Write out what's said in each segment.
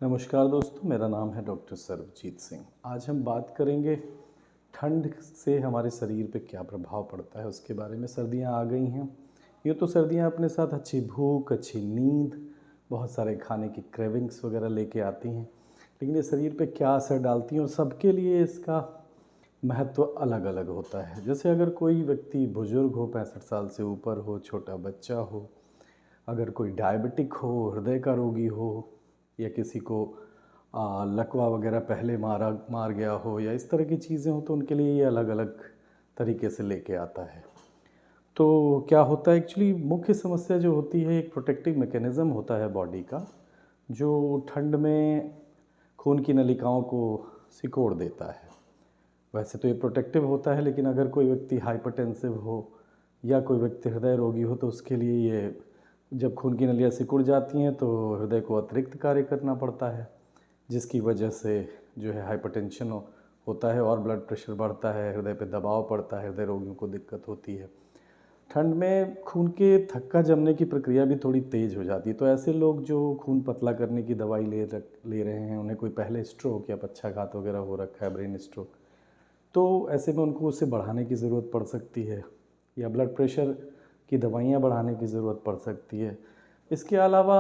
नमस्कार दोस्तों, मेरा नाम है डॉक्टर सर्वजीत सिंह। आज हम बात करेंगे ठंड से हमारे शरीर पे क्या प्रभाव पड़ता है उसके बारे में। सर्दियां आ गई हैं। ये तो सर्दियां अपने साथ अच्छी भूख, अच्छी नींद, बहुत सारे खाने की क्रेविंग्स वगैरह लेके आती हैं, लेकिन ये शरीर पे क्या असर डालती हैं और सबके लिए इसका महत्व अलग अलग होता है। जैसे अगर कोई व्यक्ति बुजुर्ग हो, 65 साल से ऊपर हो, छोटा बच्चा हो, अगर कोई डायबिटिक हो, हृदय का रोगी हो, या किसी को लकवा वगैरह पहले मार गया हो, या इस तरह की चीज़ें हो, तो उनके लिए ये अलग अलग तरीके से लेके आता है। तो क्या होता है एक्चुअली, मुख्य समस्या जो होती है, एक प्रोटेक्टिव मैकेनिज़्म होता है बॉडी का, जो ठंड में खून की नलिकाओं को सिकोड़ देता है। वैसे तो ये प्रोटेक्टिव होता है, लेकिन अगर कोई व्यक्ति हाइपरटेंसिव हो या कोई व्यक्ति हृदय रोगी हो, तो उसके लिए ये जब खून की नलियाँ सिकुड़ जाती हैं तो हृदय को अतिरिक्त कार्य करना पड़ता है, जिसकी वजह से जो है हाइपरटेंशन होता है और ब्लड प्रेशर बढ़ता है, हृदय पे दबाव पड़ता है, हृदय रोगियों को दिक्कत होती है। ठंड में खून के थक्का जमने की प्रक्रिया भी थोड़ी तेज़ हो जाती है। तो ऐसे लोग जो खून पतला करने की दवाई ले रहे हैं, उन्हें कोई पहले स्ट्रोक या पक्षाघात वगैरह हो रखा है, ब्रेन स्ट्रोक, तो ऐसे में उनको उसे बढ़ाने की ज़रूरत पड़ सकती है, या ब्लड प्रेशर की दवाइयाँ बढ़ाने की ज़रूरत पड़ सकती है। इसके अलावा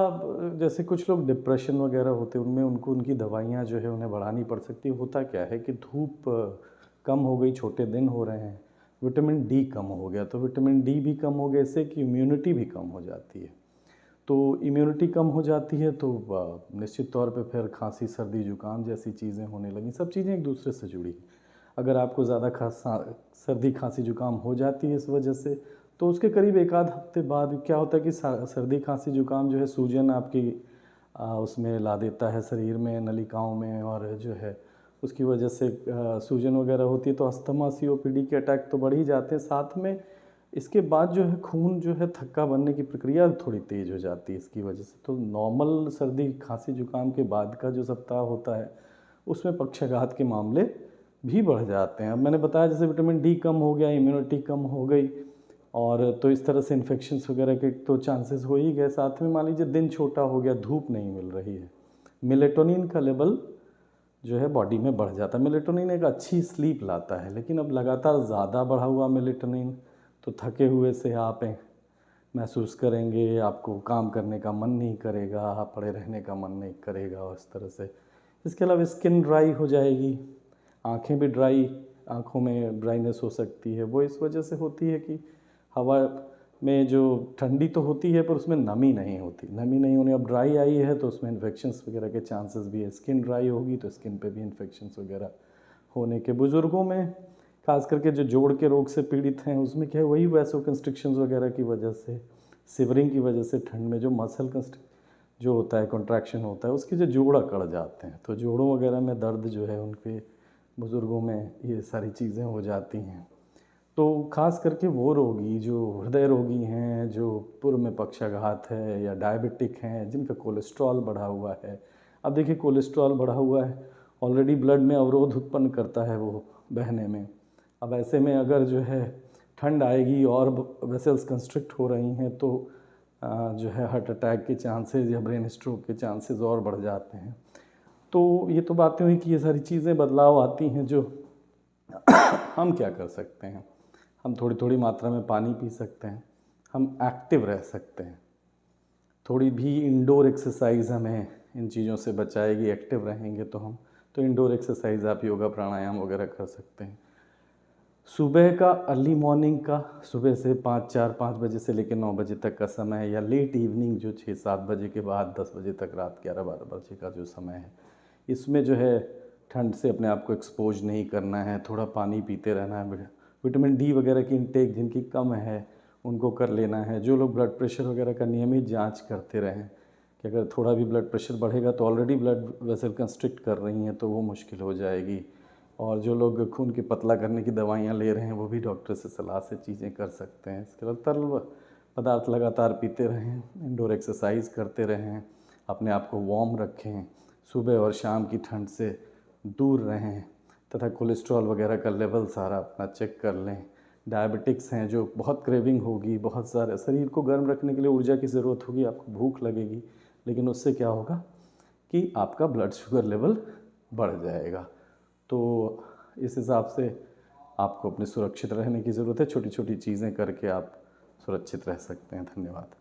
जैसे कुछ लोग डिप्रेशन वगैरह होते हैं, उनमें उनको उनकी दवाइयाँ जो है उन्हें बढ़ानी पड़ सकती है। होता क्या है कि धूप कम हो गई, छोटे दिन हो रहे हैं, विटामिन डी कम हो गया, तो विटामिन डी भी कम हो गया, इससे कि इम्यूनिटी भी कम हो जाती है। तो इम्यूनिटी कम हो जाती है तो निश्चित तौर पे फिर खांसी, सर्दी, जुकाम जैसी चीज़ें होने लगी। सब चीज़ें एक दूसरे से जुड़ी हैं। अगर आपको ज़्यादा सर्दी, खांसी, जुकाम हो जाती है इस वजह से, तो उसके करीब एक आध हफ्ते बाद क्या होता है कि सर्दी, खांसी, जुकाम जो है सूजन आपकी उसमें ला देता है शरीर में, नलिकाओं में, और जो है उसकी वजह से सूजन वगैरह होती है, तो अस्थमा, सीओपीडी के अटैक तो बढ़ ही जाते हैं। साथ में इसके बाद जो है खून जो है थक्का बनने की प्रक्रिया थोड़ी तेज़ हो जाती है इसकी वजह से। तो नॉर्मल सर्दी, खांसी, जुकाम के बाद का जो सप्ताह होता है, उसमें पक्षाघात के मामले भी बढ़ जाते हैं। अब मैंने बताया जैसे विटामिन डी कम हो गया, इम्यूनिटी कम हो गई, और तो इस तरह से इन्फेक्शंस वगैरह के तो चांसेस हो ही गए। साथ में मान लीजिए दिन छोटा हो गया, धूप नहीं मिल रही है, मेलेटोनिन का लेवल जो है बॉडी में बढ़ जाता है। मेलेटोनिन एक अच्छी स्लीप लाता है, लेकिन अब लगातार ज़्यादा बढ़ा हुआ मेलेटोनिन, तो थके हुए से आप महसूस करेंगे, आपको काम करने का मन नहीं करेगा, आप पड़े रहने का मन नहीं करेगा, और इस तरह से। इसके अलावा स्किन ड्राई हो जाएगी, आँखें भी ड्राई, आँखों में ड्राइनेस हो सकती है। वो इस वजह से होती है कि हवा में जो ठंडी तो होती है पर उसमें नमी नहीं होती, नमी नहीं होने, अब ड्राई आई है तो उसमें इन्फेक्शंस वगैरह के चांसेस भी है। स्किन ड्राई होगी तो स्किन पे भी इन्फेक्शंस वगैरह होने के। बुज़ुर्गों में खास करके जो जोड़ के रोग से पीड़ित हैं, उसमें क्या है, वही वैसो कंस्ट्रिक्शंस वगैरह की वजह से, सिवरिंग की वजह से ठंड में जो मसल जो होता है, कॉन्ट्रैक्शन होता है, उसके जो जोड़ अकड़ जाते हैं, तो जोड़ों वगैरह में दर्द जो है उनके, बुज़ुर्गों में ये सारी चीज़ें हो जाती हैं। तो ख़ास करके वो रोगी जो हृदय रोगी हैं, जो पूर्व में पक्षाघात है, या डायबिटिक हैं, जिनका कोलेस्ट्रॉल बढ़ा हुआ है। अब देखिए, कोलेस्ट्रॉल बढ़ा हुआ है, ऑलरेडी ब्लड में अवरोध उत्पन्न करता है वो बहने में। अब ऐसे में अगर जो है ठंड आएगी और वेसल्स कंस्ट्रिक्ट हो रही हैं, तो जो है हार्ट अटैक के चांसेस या ब्रेन स्ट्रोक के चांसेस और बढ़ जाते हैं। तो ये तो बातें हुई कि ये सारी चीज़ें बदलाव आती हैं, जो हम क्या कर सकते हैं। हम थोड़ी थोड़ी मात्रा में पानी पी सकते हैं, हम एक्टिव रह सकते हैं, थोड़ी भी इंडोर एक्सरसाइज हमें इन चीज़ों से बचाएगी। एक्टिव रहेंगे तो हम, तो इंडोर एक्सरसाइज आप योगा, प्राणायाम वगैरह कर सकते हैं। सुबह का, अर्ली मॉर्निंग का, सुबह से 5 बजे से लेकर 9 बजे तक का समय, या लेट इवनिंग जो 6-7 बजे के बाद 10 बजे तक, रात 11-12 बजे का जो समय है, इसमें जो है ठंड से अपने आप को एक्सपोज नहीं करना है, थोड़ा पानी पीते रहना है। विटामिन डी वगैरह की इंटेक जिनकी कम है उनको कर लेना है। जो लोग ब्लड प्रेशर वगैरह का नियमित जांच करते रहें, कि अगर थोड़ा भी ब्लड प्रेशर बढ़ेगा तो ऑलरेडी ब्लड वेसल कंस्ट्रिक्ट कर रही हैं, तो वो मुश्किल हो जाएगी। और जो लोग खून की पतला करने की दवाइयाँ ले रहे हैं, वो भी डॉक्टर से सलाह से चीज़ें कर सकते हैं। इसके अलावा तरल पदार्थ लगातार पीते रहें, इंडोर एक्सरसाइज करते रहें, अपने आप को वार्म रखें, सुबह और शाम की ठंड से दूर रहें, तथा कोलेस्ट्रॉल वगैरह का लेवल सारा अपना चेक कर लें। डायबिटिक्स हैं, जो बहुत क्रेविंग होगी, बहुत सारे शरीर को गर्म रखने के लिए ऊर्जा की ज़रूरत होगी, आपको भूख लगेगी, लेकिन उससे क्या होगा कि आपका ब्लड शुगर लेवल बढ़ जाएगा। तो इस हिसाब से आपको अपने सुरक्षित रहने की ज़रूरत है। छोटी छोटी चीज़ें करके आप सुरक्षित रह सकते हैं। धन्यवाद।